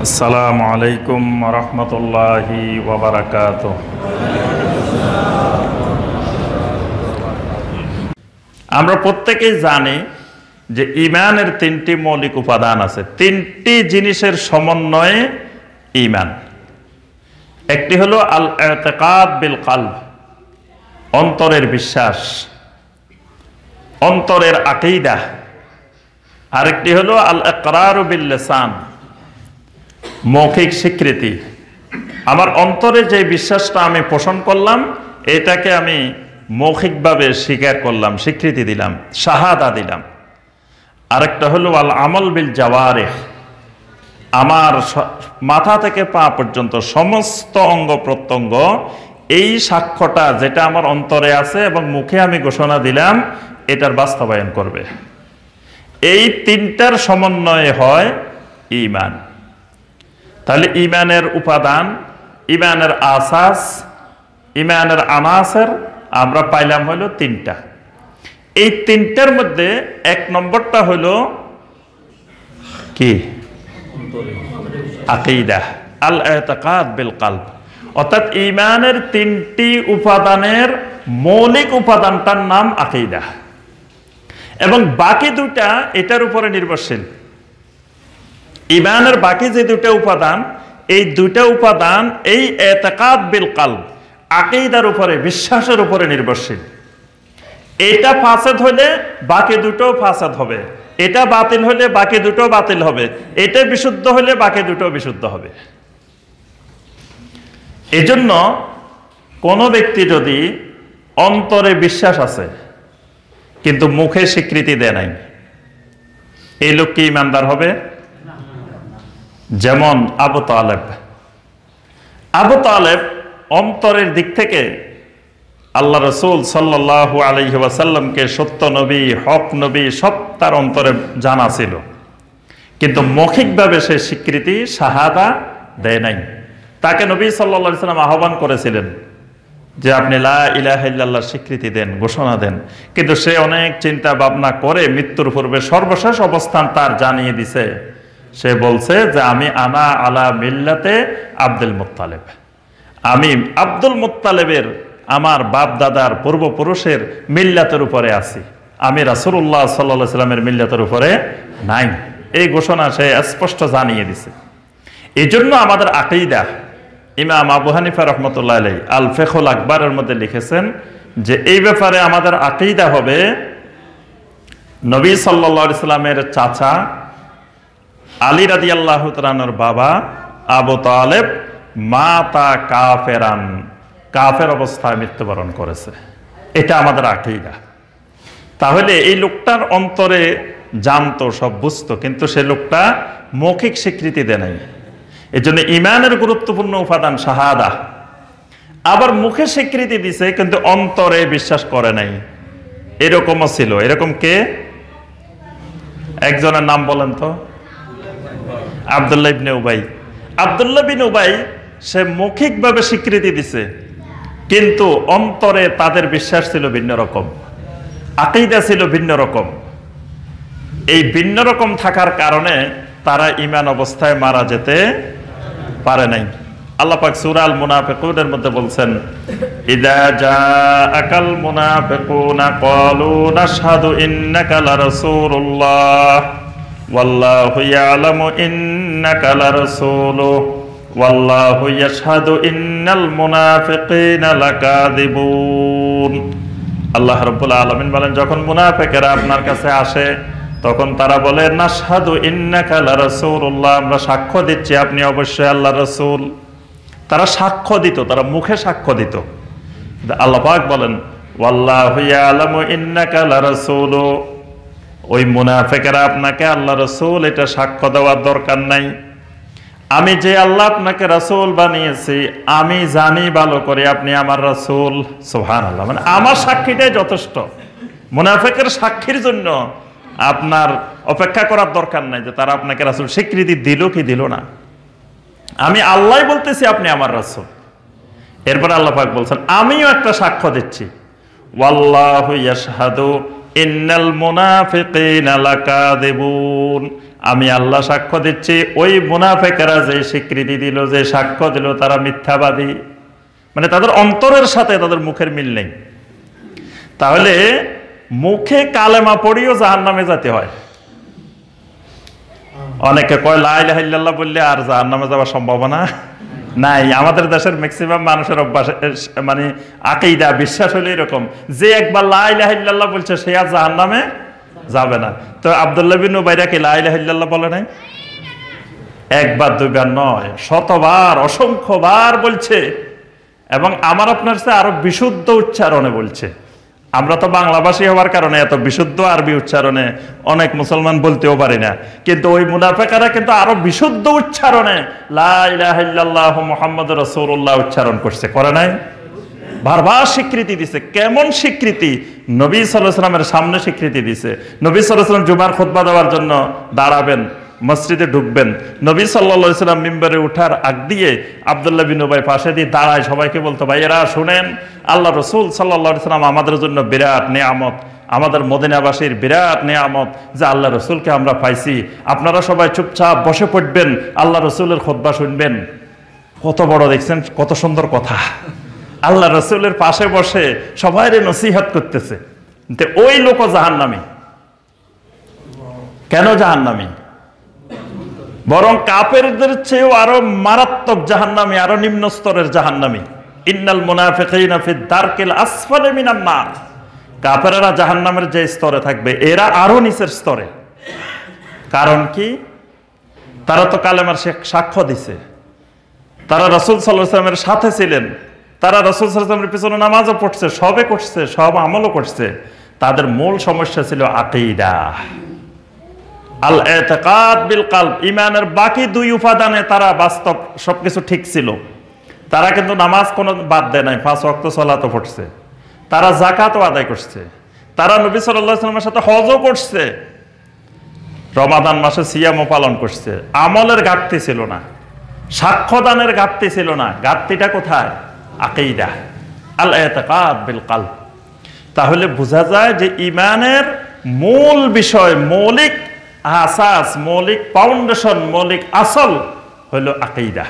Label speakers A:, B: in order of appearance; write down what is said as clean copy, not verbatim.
A: আসসালামু আলাইকুম ওয়া রাহমাতুল্লাহি ওয়া বারাকাতুহু। আমরা প্রত্যেকেই জানি যে ঈমানের তিনটি মৌলিক উপাদান আছে, তিনটি জিনিসের সমন্বয়ে ঈমান। একটি হলো আল ইতিকাদ বিল কলব, অন্তরের বিশ্বাস, অন্তরের আকীদা। আরেকটি হলো আল ইকরারু বিল লিসান, মৌখিক স্বীকৃতি। আমার অন্তরে যে বিশ্বাসটা আমি পোষণ করলাম, এটাকে আমি মৌখিকভাবে স্বীকার করলাম, স্বীকৃতি দিলাম, শাহাদা দিলাম। আরেকটা হলো আল আমল বিল জাওয়ারিহ, আমার মাথা থেকে পা পর্যন্ত সমস্ত অঙ্গ প্রত্যঙ্গ এই সাক্ষ্যটা যেটা আমার অন্তরে আছে এবং মুখে আমি ঘোষণা দিলাম, এটার বাস্তবায়ন করবে। এই তিনটার সমন্বয়ে হয় ঈমান। তাহলে ঈমানের উপাদান, ঈমানের আসাস, ঈমানের আনাসের আমরা পাইলাম হলো তিনটা। এই তিনটার মধ্যে এক নম্বরটা হলো কি? আকীদা, আল ইতিকাদ বিল কলব। অর্থাৎ ঈমানের তিনটি উপাদানের মৌলিক উপাদানটার নাম আকীদা, এবং বাকি দুটা এটার উপরে নির্ভরশীল। ঈমানের বাকি যে দুটো উপাদান, এই দুটো উপাদান এই ইতিকাদ বিল কলব, আকীদার উপরে, বিশ্বাসের উপরে নির্ভরশীল। এটা ফাসাদ হলে বাকি দুটো ফাসাদ হবে, এটা বাতিল হলে বাকি দুটো বাতিল হবে, এটা বিশুদ্ধ হলে বাকি দুটো বিশুদ্ধ হবে। এজন্য কোন ব্যক্তি যদি অন্তরে বিশ্বাস আছে কিন্তু মুখে স্বীকৃতি দেয় নাই, এই লোক কি ঈমানদার হবে? যেমন আবু তালেব অন্তরের দিক থেকে আল্লাহ রাসূল সাল্লাল্লাহু আলাইহি ওয়াসাল্লামকে সত্য নবী, হক নবী সব তার অন্তরে জানা ছিল, কিন্তু মৌখিকভাবে সে স্বীকৃতি, শাহাদা দেয় নাই। তাকে নবী সাল্লাল্লাহু আলাইহি ওয়াসাল্লাম আহ্বান করেছিলেন যে আপনি লা ইলাহা ইল্লাল্লাহ স্বীকৃতি দেন, ঘোষণা দেন, কিন্তু সে অনেক চিন্তা ভাবনা করে মৃত্যুর পূর্বে সর্বশেষ অবস্থান তার জানিয়ে দিছে। সে বলছে যে আমি আনা আলা মিল্লাতে আব্দুল মুত্তালিব, আমি আব্দুল মুত্তালিবের, আমার বাপ দাদার পূর্বপুরুষের মিল্লাতের উপরে আছি, আমি রাসূলুল্লাহ সাল্লাল্লাহু আলাইহি ওয়াসাল্লামের মিল্লাতের উপরে নাই। এই ঘোষণা সে স্পষ্ট জানিয়ে দিছে। এই জন্য আমাদের আকীদা, ইমাম আবু হানিফা রাহমাতুল্লাহ আলাইহি আল ফিকহুল আকবরের মধ্যে লিখেছেন যে এই ব্যাপারে আমাদের আকীদা হবে নবী সাল্লাল্লাহু আলাইহি ওয়াসাল্লামের চাচা আলী রাদিয়াল্লাহু তাআলার বাবা আবু তালেব মাতা কাফেরান, কাফের অবস্থায় মৃত্যুবরণ করেছে। এটা আমাদের আকীদা। তাহলে এই লোকটার অন্তরে জানতো, সব বুঝতো, কিন্তু সে লোকটা মৌখিক স্বীকৃতি দেয় নাই। এই জন্য ঈমানের গুরুত্বপূর্ণ উপাদান শাহাদা। আবার মুখে স্বীকৃতি দিছে কিন্তু অন্তরে বিশ্বাস করে নাই, এরকমও ছিল। এরকম কে? একজনের নাম বলেন তো। আব্দুল্লাহ ইবনে উবাই। আব্দুল্লাহ বিন উবাই সে মৌখিকভাবে স্বীকৃতি দিছে, কিন্তু অন্তরে তাদের বিশ্বাস ছিল ভিন্ন রকম, আকীদা ছিল ভিন্ন রকম। এই ভিন্ন রকম থাকার কারণে তারা ঈমান অবস্থায় মারা যেতে পারে নাই। আল্লাহ পাক সূরা আল মুনাফিকুনের মধ্যে বলছেন, ইযা জাআকাল মুনাফিকুনা ক্বালু নাশহাদু ইন্নাকা লারাসূলুল্লাহ ওয়াল্লাহু ইয়ালামু ইন্নাকা লারাসূলুহু ওয়াল্লাহু ইয়াশহাদু ইন্নাল মুনাফিকিনা লাকাযিবুন। আল্লাহ রাব্বুল আলামিন বলেন, যখন মুনাফিকেরা আপনার কাছে আসে তখন তারা বলে নাশহাদু ইন্নাকা লারাসূলুল্লাহ, আমরা সাক্ষ্য দিচ্ছি আপনি অবশ্যই আল্লাহর রাসূল। তারা সাক্ষ্য দিত, তারা মুখে সাক্ষ্য দিত। আল্লাহ পাক বলেন ওয়াল্লাহু ইয়ালামু ইন্নাকা লারাসূলুহু, ওই মুনাফিকেরা আপনাকে আল্লাহ রাসূল এটা সাক্ষ্য দেওয়ার দরকার নাই। আমি যে আল্লাহ আপনাকে রাসূল বানিয়েছি, আমি জানি ভালো করে আপনি আমার রাসূল। সুবহানাল্লাহ, মানে আমার সাক্ষীটাই যথেষ্ট। মুনাফিকের সাক্ষীর জন্য আপনার অপেক্ষা করার দরকার নাই যে তারা আপনাকে রাসূল স্বীকৃতি দিল কি দিল না। আমি আল্লাহ বলতেছি আপনি আমার রাসূল। এরপর আল্লাহ পাক বলছেন আমিও একটা সাক্ষ্য দিচ্ছি, ওয়াল্লাহু ইয়াশহাদু ইন্নাল মুনাফিকিনা লাকাযিবুন, আমি আল্লাহ সাক্ষ্য দিচ্ছি ওই মুনাফিকরা যে স্বীকৃতি দিল, যে সাক্ষ্য দিল, তারা মিথ্যাবাদী। মানে তাদের অন্তরের সাথে তাদের মুখের মিল নেই। তাহলে মুখে কালেমা পড়িও জাহান্নামে যেতে হয়। অনেকে কয় লা ইলাহা ইল্লাল্লাহ বললে আর জাহান্নামে যাওয়ার সম্ভাবনা নাই। আমাদের দেশের ম্যাক্সিমাম মানুষের অভ্যাস, মানে আকীদা, বিশ্বাস হলো এরকম যে একবার লা ইলাহা ইল্লাল্লাহ বলছে সে আর জাহান্নামে যাবে না। তো আব্দুল্লাহ বিন উবাইরা কি লা ইলাহা ইল্লাল্লাহ বলে নাই? একবার দুইবার নয়, শতবার, অসংখ্যবার বলছে, এবং আমার আপনার চেয়ে আরো বিশুদ্ধ উচ্চারণে বলছে। আমরা তো বাংলাভাষী হওয়ার কারণে এত বিশুদ্ধ আরবি উচ্চারণে অনেক মুসলমান বলতেও পারি না, কিন্তু ওই মুনাফিকরা কিন্তু আরো বিশুদ্ধ উচ্চারণে লা ইলাহা ইল্লাল্লাহু মুহাম্মাদুর রাসূলুল্লাহ উচ্চারণ করছে, করে নাই? বারবার স্বীকৃতি দিছে। কেমন স্বীকৃতি? নবী সাল্লাল্লাহু আলাইহি ওয়াসাল্লামের সামনে স্বীকৃতি দিছে। নবী সাল্লাল্লাহু আলাইহি ওয়াসাল্লাম জুমার খুতবা দেওয়ার জন্য দাঁড়াবেন, মসজিদে ঢুকবেন, নবী সাল্লাল্লাহু আলাইহি ওয়াসাল্লাম মিম্বরে ওঠার আগ দিয়ে আব্দুল্লাহ বিন উবাই পাশে দিয়ে দাঁড়ায় সবাইকে বলতো, ভাইয়েরা শুনেন, আল্লাহ রাসূল সাল্লাল্লাহু আলাইহি ওয়াসাল্লাম আমাদের জন্য বিরাট নিয়ামত, আমাদের মদিনাবাসীর বিরাট নিয়ামত যে আল্লাহ রসুলকে আমরা পাইছি। আপনারা সবাই চুপচাপ বসে পড়বেন, আল্লাহ রসুলের খুতবা শুনবেন। কত বড় দেখছেন, কত সুন্দর কথা। আল্লাহ রসুলের পাশে বসে সবাই নসিহত করতেছে। ওই লোক জাহান্নামী। কেন জাহান্নামী? বরং কাফেরদের চেয়েও আরো মারাত্মক জাহান্নামী, আরো নিম্ন স্তরের জাহান্নামী। ইন্নাল মুনাফিকিনা ফি দারকিল আসফালি মিনান নার। কাফেররা জাহান্নামের যে স্তরে থাকবে, এরা আরো নিচের স্তরে। কারণ কি? তারা তো কালেমার সাক্ষ্য দিছে, তারা রাসূল সাল্লাল্লাহু আলাইহি ওয়াসাল্লামের সাথে ছিলেন, তারা রাসূল সাল্লাল্লাহু আলাইহি ওয়াসাল্লামের পিছনে নামাজও পড়ছে, সবে করছে, সব আমলও করছে। তাদের মূল সমস্যা ছিল আকীদা, আল ইতিকাদ বিল কলব। ঈমানের বাকি দুই উপাদানে তারা বাস্তব সবকিছু ঠিক ছিল। তারা কিন্তু নামাজ কোনো বাদ দেয় নাই, 5 ওয়াক্ত সালাতও পড়ছে, তারা যাকাতও আদায় করছে, তারা নবী সাল্লাল্লাহু আলাইহি ওয়াসাল্লামের সাথে হজও করছে, রমাদান মাসে সিয়ামও পালন করছে। আমলের ঘাটতি ছিল না, সাক্ষ্যদানের ঘাটতি ছিল না। ঘাটতিটা কোথায়? আকীদা, আল ইতিকাদ বিল কলব। তাহলে বোঝা যায় যে ঈমানের মূল বিষয়, মৌলিক আসাস, মৌলিক ফাউন্ডেশন, মৌলিক আসল হলো আকীদা।